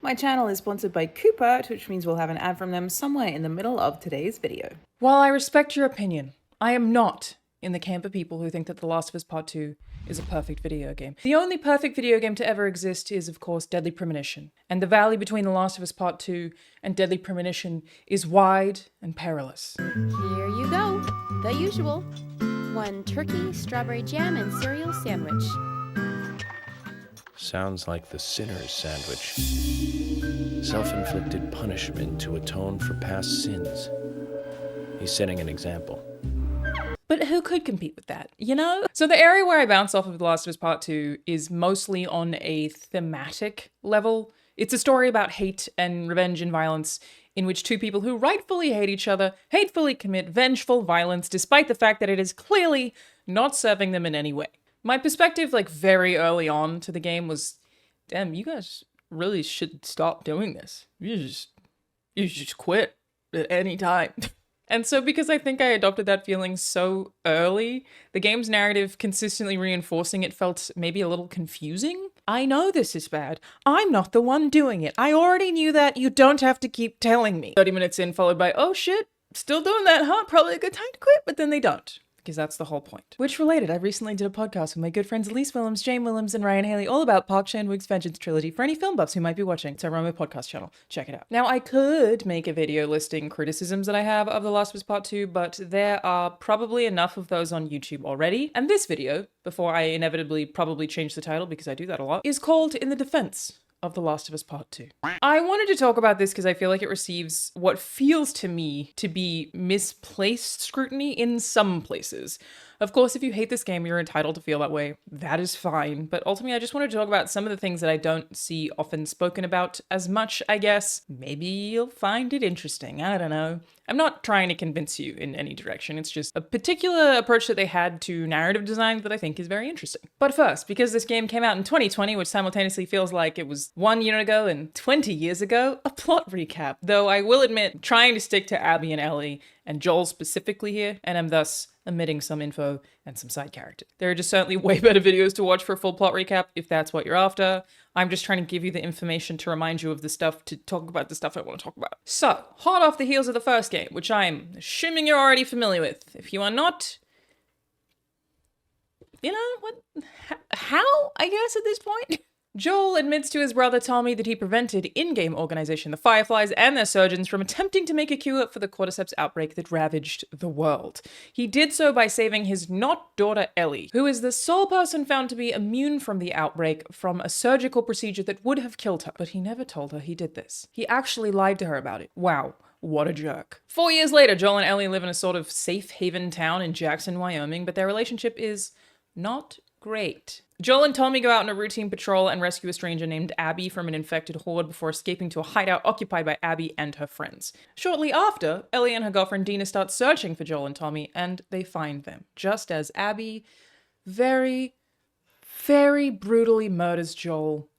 My channel is sponsored by Cooper, which means we'll have an ad from them somewhere in the middle of today's video. While I respect your opinion, I am not in the camp of people who think that The Last of Us Part 2 is a perfect video game. The only perfect video game to ever exist is, of course, Deadly Premonition. And the valley between The Last of Us Part 2 and Deadly Premonition is wide and perilous. Here you go. The usual. 1 turkey, strawberry jam, and cereal sandwich. Sounds like the sinner's sandwich. Self-inflicted punishment to atone for past sins. He's setting an example. But who could compete with that, you know? So the area where I bounce off of The Last of Us Part 2 is mostly on a thematic level. It's a story about hate and revenge and violence in which two people who rightfully hate each other hatefully commit vengeful violence despite the fact that it is clearly not serving them in any way. My perspective, like, very early on to the game was, damn, you guys really should stop doing this. You should just quit at any time. And so because I think I adopted that feeling so early, the game's narrative consistently reinforcing it felt maybe a little confusing. I know this is bad. I'm not the one doing it. I already knew that. You don't have to keep telling me. 30 minutes in, followed by, oh shit, still doing that, huh? Probably a good time to quit, but then they don't. Because that's the whole point. Which related, I recently did a podcast with my good friends Elise Willems, Jane Willems, and Ryan Haley all about Park Chan-wook's Vengeance trilogy for any film buffs who might be watching. It's over on my podcast channel. Check it out. Now, I could make a video listing criticisms that I have of The Last of Us Part 2, but there are probably enough of those on YouTube already. And this video, before I inevitably probably change the title because I do that a lot, is called In the Defense of The Last of Us Part 2. I wanted to talk about this because I feel like it receives what feels to me to be misplaced scrutiny in some places. Of course, if you hate this game, you're entitled to feel that way. That is fine. But ultimately, I just wanted to talk about some of the things that I don't see often spoken about as much, I guess. Maybe you'll find it interesting. I don't know. I'm not trying to convince you in any direction. It's just a particular approach that they had to narrative design that I think is very interesting. But first, because this game came out in 2020, which simultaneously feels like it was 1 year ago and 20 years ago, a plot recap. Though I will admit, trying to stick to Abby and Ellie, and Joel specifically here, and I'm thus omitting some info and some side characters. There are just certainly way better videos to watch for a full plot recap if that's what you're after. I'm just trying to give you the information to remind you of the stuff, to talk about the stuff I want to talk about. So, hot off the heels of the first game, which I'm assuming you're already familiar with. If you are not, you know, what? How, I guess, at this point? Joel admits to his brother Tommy that he prevented in-game organization the Fireflies and their surgeons from attempting to make a cure for the cordyceps outbreak that ravaged the world. He did so by saving his not-daughter Ellie, who is the sole person found to be immune from the outbreak from a surgical procedure that would have killed her. But he never told her he did this. He actually lied to her about it. Wow. What a jerk. 4 years later, Joel and Ellie live in a sort of safe haven town in Jackson, Wyoming, but their relationship is not great. Joel and Tommy go out on a routine patrol and rescue a stranger named Abby from an infected horde before escaping to a hideout occupied by Abby and her friends. Shortly after, Ellie and her girlfriend Dina start searching for Joel and Tommy, and they find them, just as Abby very, very brutally murders Joel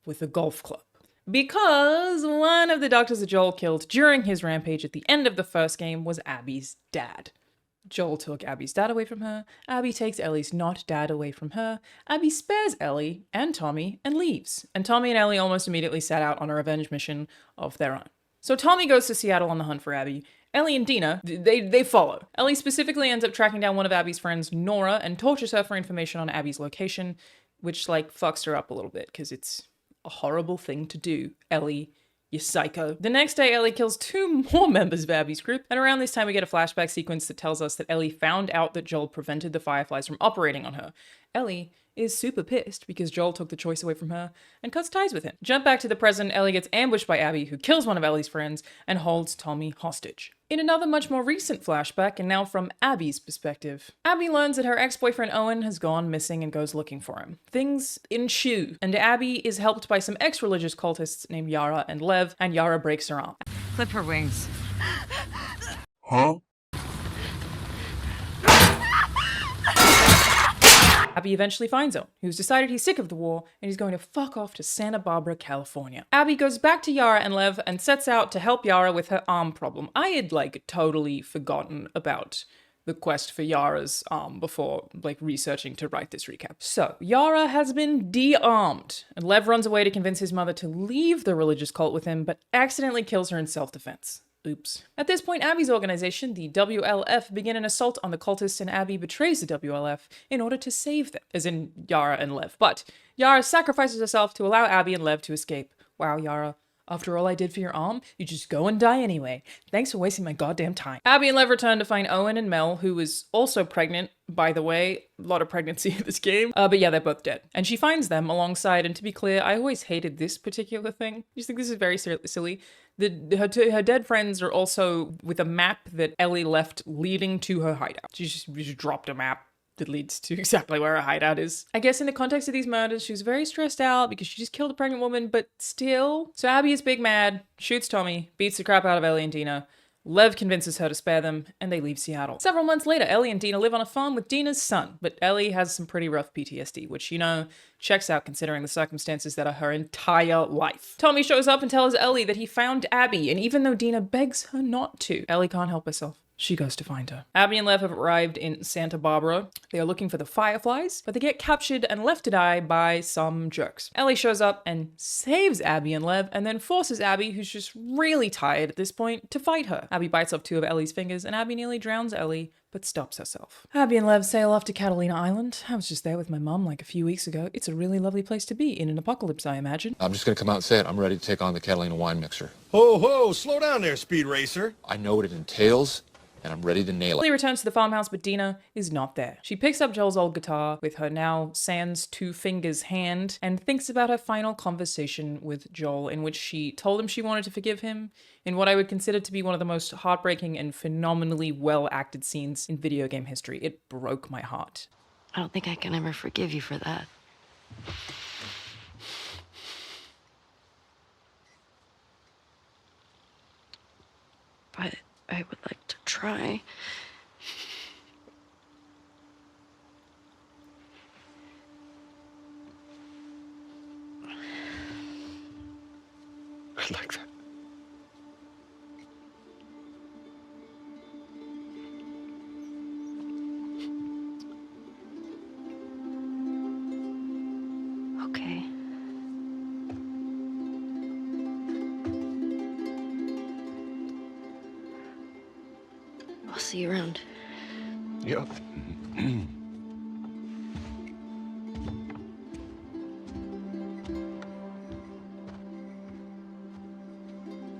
with a golf club. Because one of the doctors that Joel killed during his rampage at the end of the first game was Abby's dad. Joel took Abby's dad away from her, Abby takes Ellie's not dad away from her, Abby spares Ellie and Tommy and leaves. And Tommy and Ellie almost immediately set out on a revenge mission of their own. So Tommy goes to Seattle on the hunt for Abby. Ellie and Dina, they follow. Ellie specifically ends up tracking down one of Abby's friends, Nora, and tortures her for information on Abby's location, which, like, fucks her up a little bit, because it's a horrible thing to do, Ellie. You psycho. The next day, Ellie kills 2 more members of Abby's group, and around this time we get a flashback sequence that tells us that Ellie found out that Joel prevented the Fireflies from operating on her. Ellie is super pissed because Joel took the choice away from her and cuts ties with him. Jump back to the present, Ellie gets ambushed by Abby, who kills one of Ellie's friends and holds Tommy hostage. In another much more recent flashback, and now from Abby's perspective, Abby learns that her ex-boyfriend Owen has gone missing and goes looking for him. Things ensue, and Abby is helped by some ex-religious cultists named Yara and Lev, and Yara breaks her arm. Clip her wings. Huh? Abby eventually finds Owen, who's decided he's sick of the war and he's going to fuck off to Santa Barbara, California. Abby goes back to Yara and Lev and sets out to help Yara with her arm problem. I had, like, totally forgotten about the quest for Yara's arm before like researching to write this recap. So Yara has been de-armed, and Lev runs away to convince his mother to leave the religious cult with him, but accidentally kills her in self-defense. Oops. At this point, Abby's organization, the WLF, begin an assault on the cultists, and Abby betrays the WLF in order to save them, as in Yara and Lev. But Yara sacrifices herself to allow Abby and Lev to escape. Wow, Yara. After all I did for your arm, you just go and die anyway. Thanks for wasting my goddamn time. Abby and Lev return to find Owen and Mel, who is also pregnant, by the way. A lot of pregnancy in this game. But yeah, they're both dead. And she finds them alongside, and to be clear, I always hated this particular thing. I just think this is very silly. Her dead friends are also with a map that Ellie left leading to her hideout. She just dropped a map that leads to exactly where her hideout is. I guess in the context of these murders, she was very stressed out because she just killed a pregnant woman, but still. So Abby is big mad, shoots Tommy, beats the crap out of Ellie and Dina. Lev convinces her to spare them, and they leave Seattle. Several months later, Ellie and Dina live on a farm with Dina's son, but Ellie has some pretty rough PTSD, which, you know, checks out considering the circumstances that are her entire life. Tommy shows up and tells Ellie that he found Abby, and even though Dina begs her not to, Ellie can't help herself. She goes to find her. Abby and Lev have arrived in Santa Barbara. They are looking for the Fireflies, but they get captured and left to die by some jerks. Ellie shows up and saves Abby and Lev, and then forces Abby, who's just really tired at this point, to fight her. Abby bites off 2 of Ellie's fingers, and Abby nearly drowns Ellie, but stops herself. Abby and Lev sail off to Catalina Island. I was just there with my mum like a few weeks ago. It's a really lovely place to be in an apocalypse, I imagine. I'm just gonna come out and say it. I'm ready to take on the Catalina wine mixer. Ho, ho, slow down there, Speed Racer. I know what it entails, and I'm ready to nail it. Ellie returns to the farmhouse, but Dina is not there. She picks up Joel's old guitar with her now sans 2 fingers hand and thinks about her final conversation with Joel, in which she told him she wanted to forgive him in what I would consider to be one of the most heartbreaking and phenomenally well-acted scenes in video game history. It broke my heart. I don't think I can ever forgive you for that. But I would like to try. I'd like that. Okay. I'll see you around. Yep.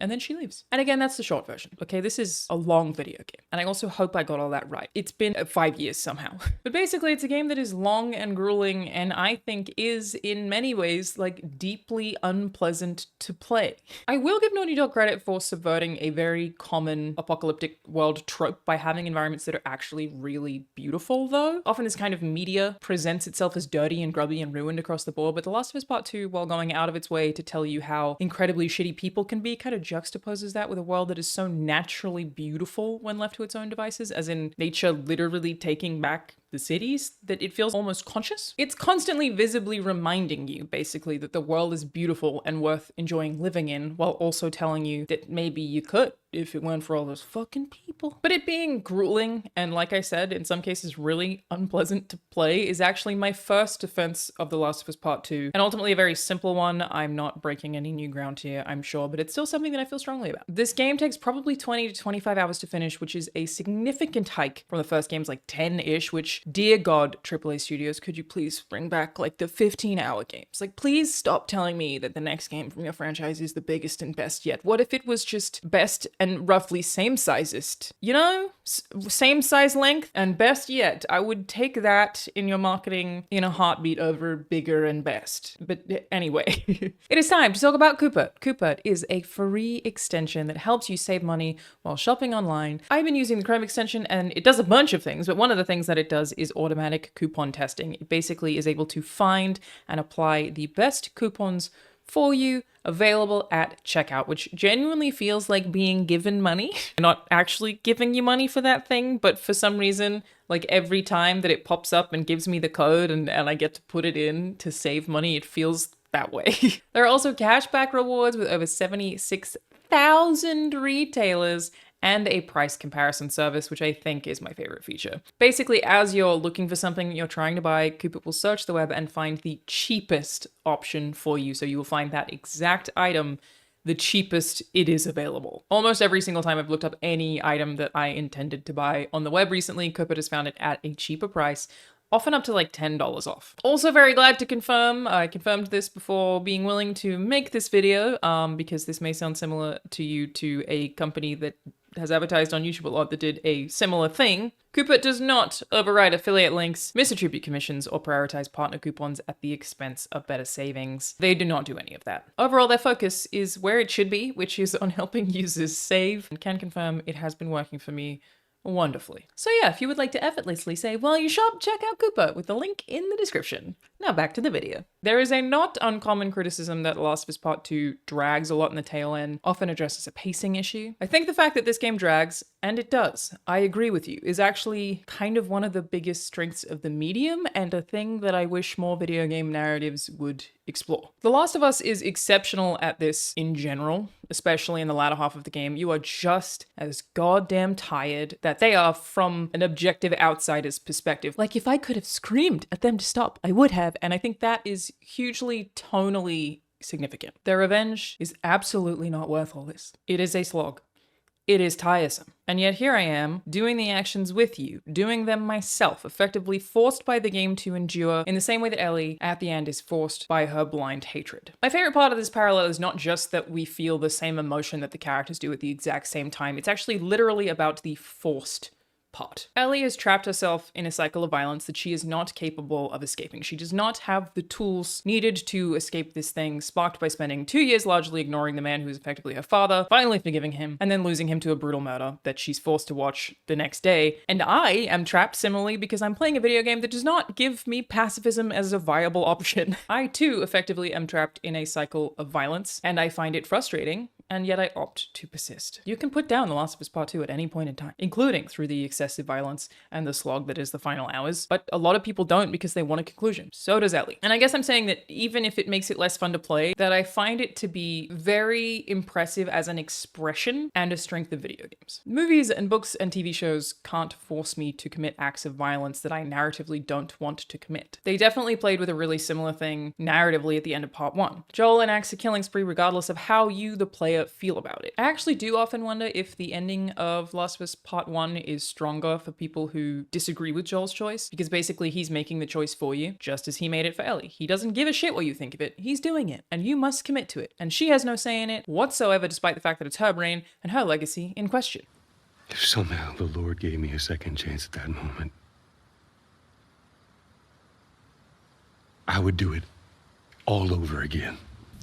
And then she leaves. And again, that's the short version. Okay, this is a long video game. And I also hope I got all that right. It's been 5 years somehow. But basically, it's a game that is long and grueling, and I think is, in many ways, like, deeply unpleasant to play. I will give Naughty Dog credit for subverting a very common apocalyptic world trope by having environments that are actually really beautiful, though. Often this kind of media presents itself as dirty and grubby and ruined across the board, but The Last of Us Part 2, while going out of its way to tell you how incredibly shitty people can be, kind of juxtaposes that with a world that is so naturally beautiful when left to its own devices, as in nature literally taking back the cities, that it feels almost conscious. It's constantly visibly reminding you, basically, that the world is beautiful and worth enjoying living in, while also telling you that maybe you could if it weren't for all those fucking people. But it being grueling and, like I said, in some cases really unpleasant to play is actually my first defense of The Last of Us Part 2, and ultimately a very simple one. I'm not breaking any new ground here, I'm sure, but it's still something that I feel strongly about. This game takes probably 20 to 25 hours to finish, which is a significant hike from the first game's like 10-ish, which, dear God, AAA studios, could you please bring back like the 15-hour games? Like, please stop telling me that the next game from your franchise is the biggest and best yet. What if it was just best and roughly same sizest? You know? Same size length and best yet. I would take that in your marketing in a heartbeat over bigger and best. But anyway, it is time to talk about Cooper. Cooper is a free extension that helps you save money while shopping online. I've been using the Chrome extension and it does a bunch of things, but one of the things that it does is automatic coupon testing. It basically is able to find and apply the best coupons for you available at checkout, which genuinely feels like being given money. Not actually giving you money for that thing, but for some reason, like every time that it pops up and gives me the code and I get to put it in to save money, it feels that way. There are also cashback rewards with over 76,000 retailers and a price comparison service, which I think is my favorite feature. Basically, as you're looking for something you're trying to buy, Coopit will search the web and find the cheapest option for you. So you will find that exact item the cheapest it is available. Almost every single time I've looked up any item that I intended to buy on the web recently, Coopit has found it at a cheaper price, often up to like $10 off. Also very glad to confirm, I confirmed this before being willing to make this video, because this may sound similar to you to a company that has advertised on YouTube a lot that did a similar thing. Coopit does not override affiliate links, misattribute commissions, or prioritize partner coupons at the expense of better savings. They do not do any of that. Overall, their focus is where it should be, which is on helping users save, and can confirm it has been working for me wonderfully. So yeah, if you would like to effortlessly save while you shop, check out Coopit with the link in the description. Now back to the video. There is a not uncommon criticism that The Last of Us Part 2 drags a lot in the tail end, often addresses a pacing issue. I think the fact that this game drags, and it does, I agree with you, is actually kind of one of the biggest strengths of the medium, and a thing that I wish more video game narratives would explore. The Last of Us is exceptional at this in general, especially in the latter half of the game. You are just as goddamn tired that they are from an objective outsider's perspective. Like, if I could have screamed at them to stop, I would have, and I think that is hugely tonally significant. Their revenge is absolutely not worth all this. It is a slog. It is tiresome. And yet here I am, doing the actions with you, doing them myself, effectively forced by the game to endure in the same way that Ellie, at the end, is forced by her blind hatred. My favorite part of this parallel is not just that we feel the same emotion that the characters do at the exact same time, it's actually literally about the forced part. Ellie has trapped herself in a cycle of violence that she is not capable of escaping. She does not have the tools needed to escape this thing, sparked by spending 2 years largely ignoring the man who is effectively her father, finally forgiving him, and then losing him to a brutal murder that she's forced to watch the next day. And I am trapped similarly because I'm playing a video game that does not give me pacifism as a viable option. I too effectively am trapped in a cycle of violence, and I find it frustrating, and yet I opt to persist. You can put down The Last of Us Part 2 at any point in time, including through the excessive violence and the slog that is the final hours, but a lot of people don't because they want a conclusion. So does Ellie. And I guess I'm saying that even if it makes it less fun to play, that I find it to be very impressive as an expression and a strength of video games. Movies and books and TV shows can't force me to commit acts of violence that I narratively don't want to commit. They definitely played with a really similar thing narratively at the end of Part 1. Joel enacts a killing spree regardless of how you, the player, feel about it. I actually do often wonder if the ending of Last of Us Part 1 is stronger for people who disagree with Joel's choice, because basically he's making the choice for you, just as he made it for Ellie. He doesn't give a shit what you think of it, he's doing it, and you must commit to it, and she has no say in it whatsoever, despite the fact that it's her brain and her legacy in question. If somehow the Lord gave me a second chance at that moment, I would do it all over again.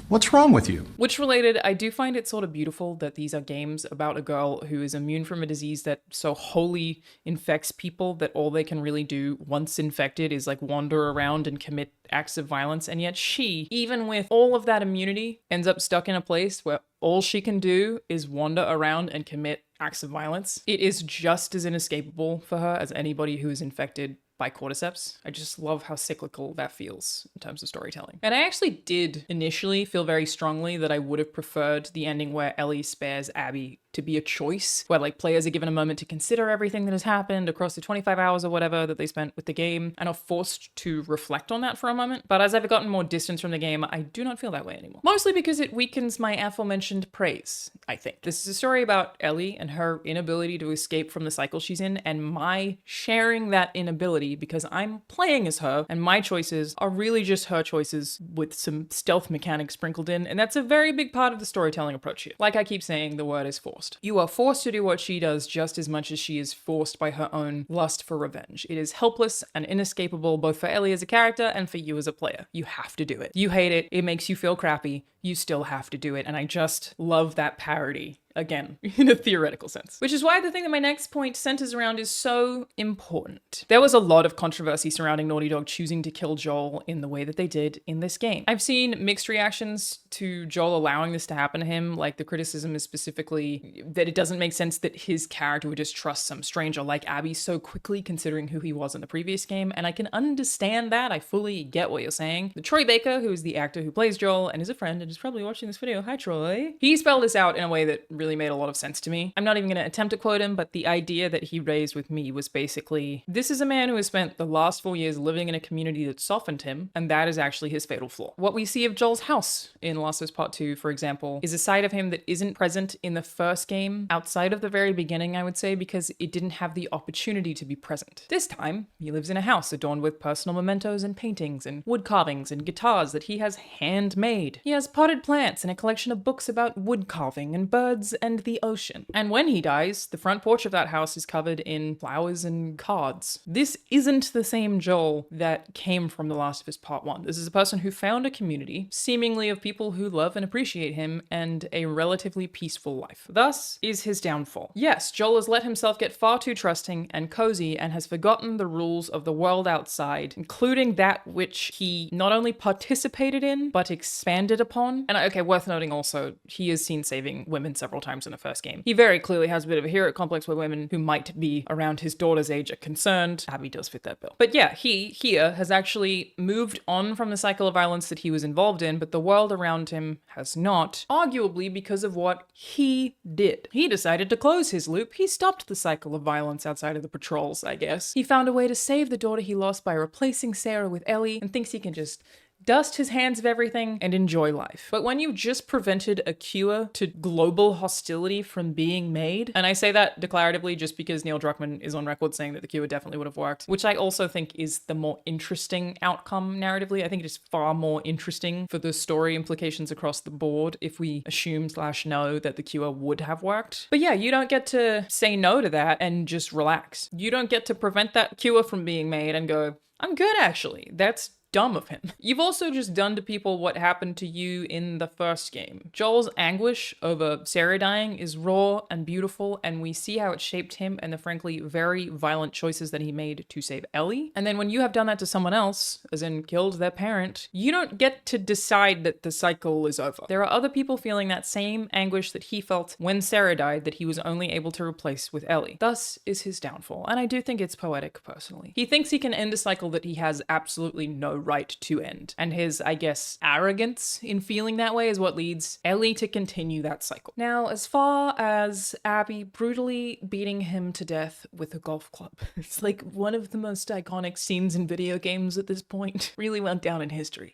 What's wrong with you? Which related, I do find it sort of beautiful that these are games about a girl who is immune from a disease that so wholly infects people that all they can really do once infected is like wander around and commit acts of violence. And yet she, even with all of that immunity, ends up stuck in a place where all she can do is wander around and commit acts of violence. It is just as inescapable for her as anybody who is infected by cordyceps. I just love how cyclical that feels in terms of storytelling. And I actually did initially feel very strongly that I would have preferred the ending where Ellie spares Abby to be a choice, where like players are given a moment to consider everything that has happened across the 25 hours or whatever that they spent with the game and are forced to reflect on that for a moment. But as I've gotten more distance from the game, I do not feel that way anymore. Mostly because it weakens my aforementioned praise, I think. This is a story about Ellie and her inability to escape from the cycle she's in, and my sharing that inability because I'm playing as her and my choices are really just her choices with some stealth mechanics sprinkled in, and that's a very big part of the storytelling approach here. Like I keep saying, the word is forced. You are forced to do what she does just as much as she is forced by her own lust for revenge. It is helpless and inescapable both for Ellie as a character and for you as a player. You have to do it. You hate it. It makes you feel crappy. You still have to do it. And I just love that parody. Again, in a theoretical sense. Which is why the thing that my next point centers around is so important. There was a lot of controversy surrounding Naughty Dog choosing to kill Joel in the way that they did in this game. I've seen mixed reactions to Joel allowing this to happen to him, like the criticism is specifically that it doesn't make sense that his character would just trust some stranger like Abby so quickly considering who he was in the previous game, and I can understand that. I fully get what you're saying. But Troy Baker, who is the actor who plays Joel and is a friend and is probably watching this video, hi Troy, he spelled this out in a way that really really made a lot of sense to me. I'm not even going to attempt to quote him, but the idea that he raised with me was basically, this is a man who has spent the last 4 years living in a community that softened him, and that is actually his fatal flaw. What we see of Joel's house in Last of Us Part 2, for example, is a side of him that isn't present in the first game, outside of the very beginning, I would say, because it didn't have the opportunity to be present. This time, he lives in a house adorned with personal mementos and paintings and wood carvings and guitars that he has handmade. He has potted plants and a collection of books about wood carving and birds and the ocean. And when he dies, the front porch of that house is covered in flowers and cards. This isn't the same Joel that came from The Last of Us Part 1. This is a person who found a community, seemingly of people who love and appreciate him, and a relatively peaceful life. Thus is his downfall. Yes, Joel has let himself get far too trusting and cozy and has forgotten the rules of the world outside, including that which he not only participated in, but expanded upon. And okay, worth noting also, he is seen saving women several times in the first game. He very clearly has a bit of a hero complex where women who might be around his daughter's age are concerned. Abby does fit that bill. But yeah, he here has actually moved on from the cycle of violence that he was involved in, but the world around him has not, arguably because of what he did. He decided to close his loop. He stopped the cycle of violence outside of the patrols, I guess. He found a way to save the daughter he lost by replacing Sarah with Ellie and thinks he can just dust his hands of everything and enjoy life. But when you've just prevented a cure to global hostility from being made, and I say that declaratively just because Neil Druckmann is on record saying that the cure definitely would have worked, which I also think is the more interesting outcome narratively. I think it is far more interesting for the story implications across the board if we assume/know that the cure would have worked. But yeah, you don't get to say no to that and just relax. You don't get to prevent that cure from being made and go, I'm good actually. That's dumb of him. You've also just done to people what happened to you in the first game. Joel's anguish over Sarah dying is raw and beautiful, and we see how it shaped him and the frankly very violent choices that he made to save Ellie. And then when you have done that to someone else, as in killed their parent, you don't get to decide that the cycle is over. There are other people feeling that same anguish that he felt when Sarah died that he was only able to replace with Ellie. Thus is his downfall, and I do think it's poetic personally. He thinks he can end a cycle that he has absolutely no right to end. And his, I guess, arrogance in feeling that way is what leads Ellie to continue that cycle. Now, as far as Abby brutally beating him to death with a golf club, it's like one of the most iconic scenes in video games at this point. Really went down in history.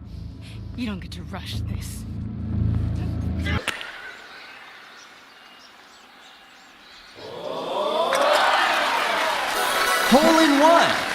You don't get to rush this. Hole in one!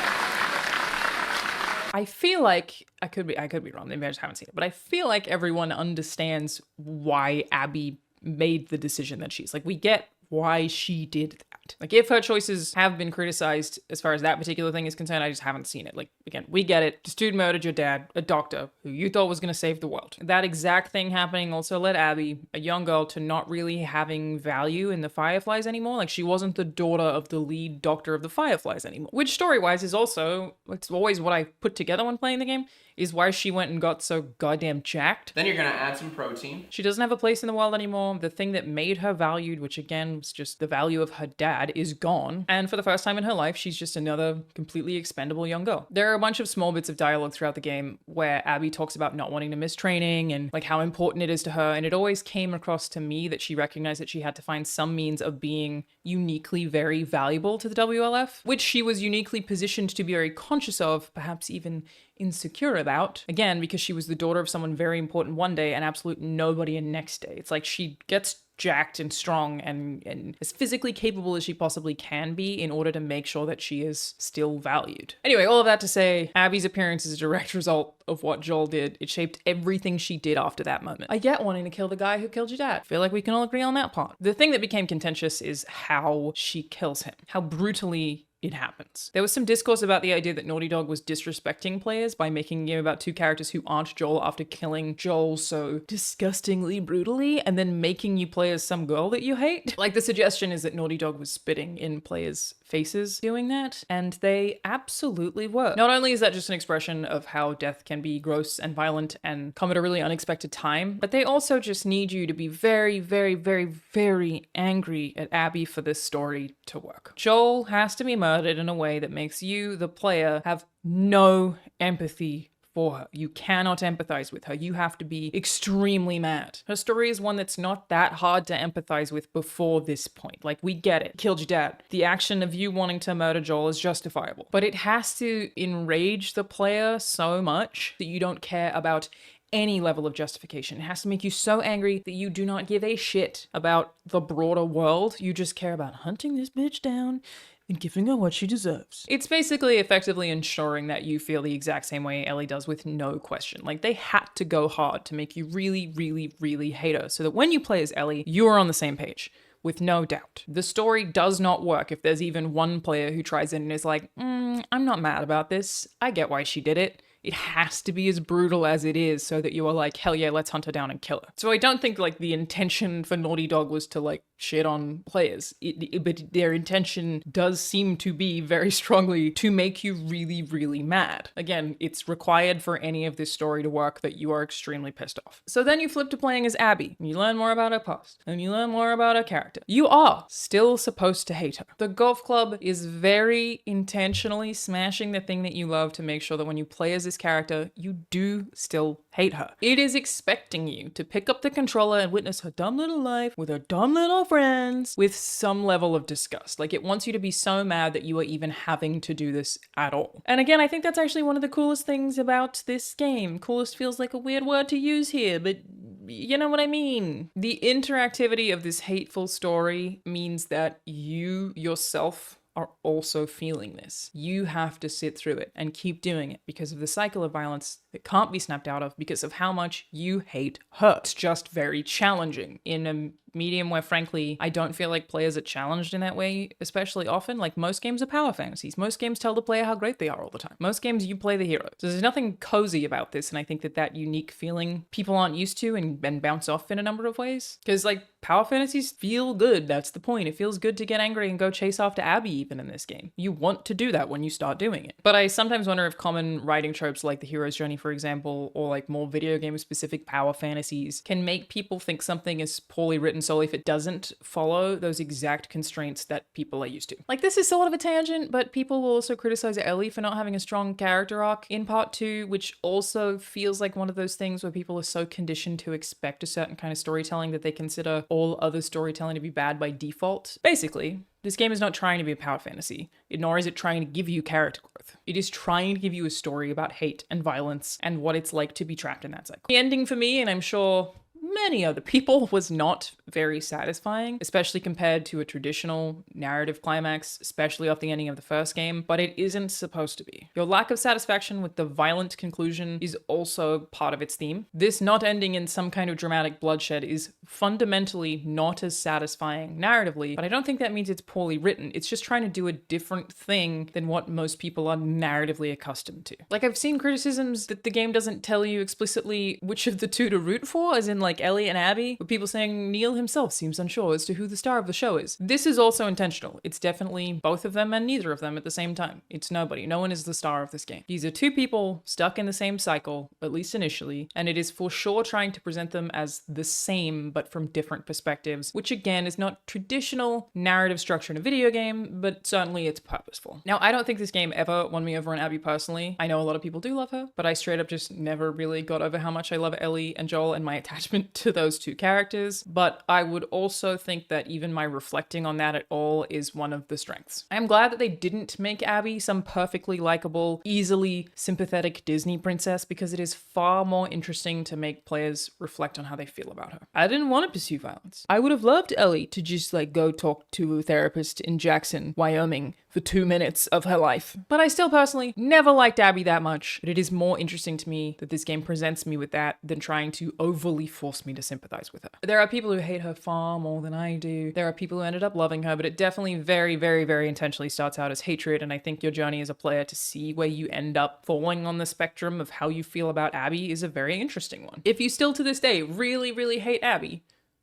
I feel like, I could be wrong, maybe I just haven't seen it, but I feel like everyone understands why Abby made the decision that she's like, we get why she did that. Like, if her choices have been criticized as far as that particular thing is concerned, I just haven't seen it. Like, again, we get it. This dude murdered your dad, a doctor who you thought was going to save the world. That exact thing happening also led Abby, a young girl, to not really having value in the Fireflies anymore. Like, she wasn't the daughter of the lead doctor of the Fireflies anymore. Which, story-wise, is also, it's always what I put together when playing the game, is why she went and got so goddamn jacked. Then you're gonna add some protein. She doesn't have a place in the world anymore. The thing that made her valued, which again was just the value of her dad, is gone. And for the first time in her life, she's just another completely expendable young girl. There are a bunch of small bits of dialogue throughout the game where Abby talks about not wanting to miss training and like how important it is to her. And it always came across to me that she recognized that she had to find some means of being uniquely very valuable to the WLF, which she was uniquely positioned to be very conscious of, perhaps even insecure about, again, because she was the daughter of someone very important one day and absolute nobody in next day. It's like she gets jacked and strong and as physically capable as she possibly can be in order to make sure that she is still valued. Anyway, all of that to say, Abby's appearance is a direct result of what Joel did. It shaped everything she did after that moment. I get wanting to kill the guy who killed your dad. I feel like we can all agree on that part. The thing that became contentious is how she kills him, how brutally it happens. There was some discourse about the idea that Naughty Dog was disrespecting players by making a game about two characters who aren't Joel after killing Joel so disgustingly brutally and then making you play as some girl that you hate. Like, the suggestion is that Naughty Dog was spitting in players' faces doing that, and they absolutely were. Not only is that just an expression of how death can be gross and violent and come at a really unexpected time, but they also just need you to be very, very, very, very angry at Abby for this story to work. Joel has to be murdered in a way that makes you, the player, have no empathy for her. You cannot empathize with her. You have to be extremely mad. Her story is one that's not that hard to empathize with before this point. Like, we get it. Killed your dad. The action of you wanting to murder Joel is justifiable. But it has to enrage the player so much that you don't care about any level of justification. It has to make you so angry that you do not give a shit about the broader world. You just care about hunting this bitch down and giving her what she deserves. It's basically effectively ensuring that you feel the exact same way Ellie does with no question. Like, they had to go hard to make you really, really, really hate her so that when you play as Ellie, you are on the same page. With no doubt. The story does not work if there's even one player who tries in and is like, I'm not mad about this. I get why she did it. It has to be as brutal as it is so that you are like, hell yeah, let's hunt her down and kill her. So I don't think like the intention for Naughty Dog was to like shit on players, but their intention does seem to be very strongly to make you really, really mad. Again, it's required for any of this story to work that you are extremely pissed off. So then you flip to playing as Abby, and you learn more about her past, and you learn more about her character. You are still supposed to hate her. The golf club is very intentionally smashing the thing that you love to make sure that when you play as this character, you do still hate her. It is expecting you to pick up the controller and witness her dumb little life with her dumb little friends with some level of disgust. Like, it wants you to be so mad that you are even having to do this at all. And again, I think that's actually one of the coolest things about this game. Coolest feels like a weird word to use here, but you know what I mean. The interactivity of this hateful story means that you yourself are also feeling this. You have to sit through it and keep doing it because of the cycle of violence that can't be snapped out of because of how much you hate her. It's just very challenging in a medium where, frankly, I don't feel like players are challenged in that way, especially often. Like, most games are power fantasies. Most games tell the player how great they are all the time. Most games, you play the hero. So there's nothing cozy about this, and I think that that unique feeling people aren't used to and bounce off in a number of ways. Because, like, power fantasies feel good. That's the point. It feels good to get angry and go chase after Abby even in this game. You want to do that when you start doing it. But I sometimes wonder if common writing tropes like the hero's journey, for example, or like more video game specific power fantasies can make people think something is poorly written solely if it doesn't follow those exact constraints that people are used to. Like, this is sort of a tangent, but people will also criticize Ellie for not having a strong character arc in part 2, which also feels like one of those things where people are so conditioned to expect a certain kind of storytelling that they consider all other storytelling to be bad by default. Basically, this game is not trying to be a power fantasy, nor is it trying to give you character growth. It is trying to give you a story about hate and violence and what it's like to be trapped in that cycle. The ending for me, and I'm sure many other people, was not very satisfying, especially compared to a traditional narrative climax, especially off the ending of the first game, but it isn't supposed to be. Your lack of satisfaction with the violent conclusion is also part of its theme. This not ending in some kind of dramatic bloodshed is fundamentally not as satisfying narratively, but I don't think that means it's poorly written. It's just trying to do a different thing than what most people are narratively accustomed to. Like, I've seen criticisms that the game doesn't tell you explicitly which of the two to root for, as in like Ellie and Abby, with people saying Neil himself seems unsure as to who the star of the show is. This is also intentional. It's definitely both of them and neither of them at the same time. It's nobody. No one is the star of this game. These are two people stuck in the same cycle, at least initially, and it is for sure trying to present them as the same but from different perspectives, which again is not traditional narrative structure in a video game, but certainly it's purposeful. Now, I don't think this game ever won me over on Abby personally. I know a lot of people do love her, but I straight up just never really got over how much I love Ellie and Joel and my attachment to those two characters. But I would also think that even my reflecting on that at all is one of the strengths. I'm glad that they didn't make Abby some perfectly likable, easily sympathetic Disney princess, because it is far more interesting to make players reflect on how they feel about her. I didn't want to pursue violence. I would have loved Ellie to just like go talk to a therapist in Jackson, Wyoming for 2 minutes of her life. But I still personally never liked Abby that much. But it is more interesting to me that this game presents me with that than trying to overly force me to sympathize with her. There are people who hate her far more than I do. There are people who ended up loving her, but it definitely very, very, very intentionally starts out as hatred. And I think your journey as a player to see where you end up falling on the spectrum of how you feel about Abby is a very interesting one. If you still to this day really, really hate Abby,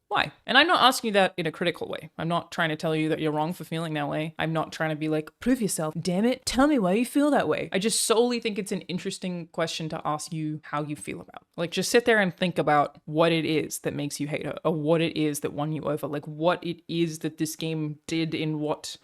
why? And I'm not asking you that in a critical way. I'm not trying to tell you that you're wrong for feeling that way. I'm not trying to be like, prove yourself. Damn it, tell me why you feel that way. I just solely think it's an interesting question to ask you how you feel about. Like, just sit there and think about what it is that makes you hate her, or what it is that won you over. Like, what it is that this game did in what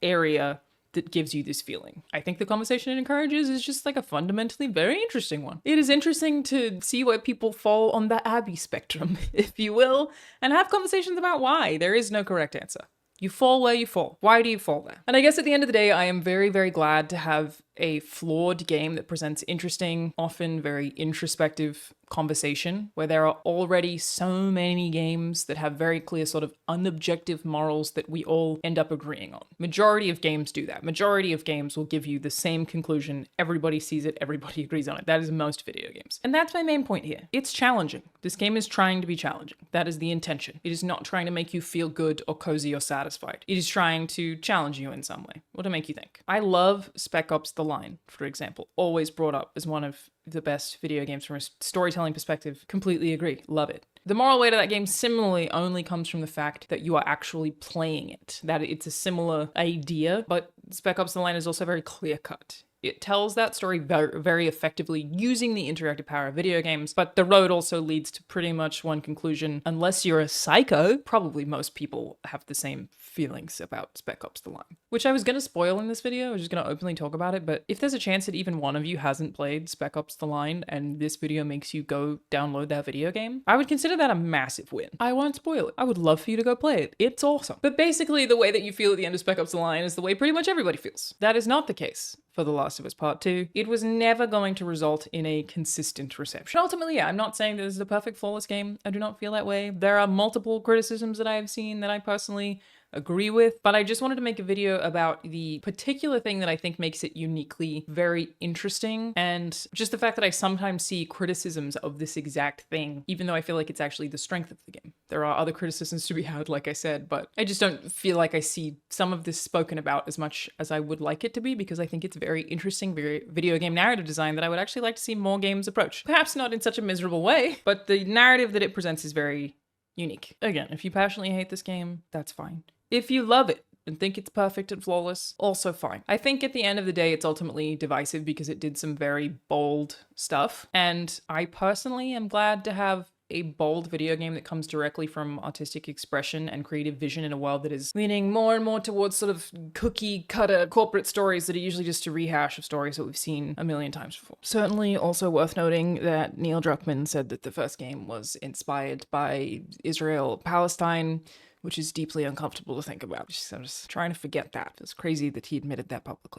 area that gives you this feeling. I think the conversation it encourages is just like a fundamentally very interesting one. It is interesting to see where people fall on the Abby spectrum, if you will, and have conversations about why. There is no correct answer. You fall where you fall. Why do you fall there? And I guess at the end of the day, I am very, very glad to have a flawed game that presents interesting, often very introspective conversation, where there are already so many games that have very clear sort of unobjective morals that we all end up agreeing on. Majority of games do that. Majority of games will give you the same conclusion. Everybody sees it, everybody agrees on it. That is most video games. And that's my main point here. It's challenging. This game is trying to be challenging. That is the intention. It is not trying to make you feel good or cozy or satisfied. It is trying to challenge you in some way, or to make you think. I love Spec Ops: The Line, for example, always brought up as one of the best video games from a storytelling perspective. Completely agree. Love it. The moral weight of that game similarly only comes from the fact that you are actually playing it, that it's a similar idea, but Spec Ops: The Line is also very clear-cut. It tells that story very, very effectively using the interactive power of video games, but the road also leads to pretty much one conclusion. Unless you're a psycho, probably most people have the same feelings about Spec Ops: The Line, which I was going to spoil in this video. I was just going to openly talk about it, but if there's a chance that even one of you hasn't played Spec Ops: The Line and this video makes you go download that video game, I would consider that a massive win. I won't spoil it. I would love for you to go play it. It's awesome. But basically, the way that you feel at the end of Spec Ops: The Line is the way pretty much everybody feels. That is not the case for The Last of Us Part 2. It was never going to result in a consistent reception. Ultimately, yeah, I'm not saying this is the perfect flawless game. I do not feel that way. There are multiple criticisms that I have seen that I personally agree with, but I just wanted to make a video about the particular thing that I think makes it uniquely very interesting, and just the fact that I sometimes see criticisms of this exact thing, even though I feel like it's actually the strength of the game. There are other criticisms to be had, like I said, but I just don't feel like I see some of this spoken about as much as I would like it to be, because I think it's very interesting, very video game narrative design that I would actually like to see more games approach. Perhaps not in such a miserable way, but the narrative that it presents is very unique. Again, if you passionately hate this game, that's fine. If you love it and think it's perfect and flawless, also fine. I think at the end of the day, it's ultimately divisive because it did some very bold stuff. And I personally am glad to have a bold video game that comes directly from artistic expression and creative vision in a world that is leaning more and more towards sort of cookie cutter corporate stories that are usually just a rehash of stories that we've seen a million times before. Certainly also worth noting that Neil Druckmann said that the first game was inspired by Israel-Palestine, which is deeply uncomfortable to think about. I'm just trying to forget that. It's crazy that he admitted that publicly.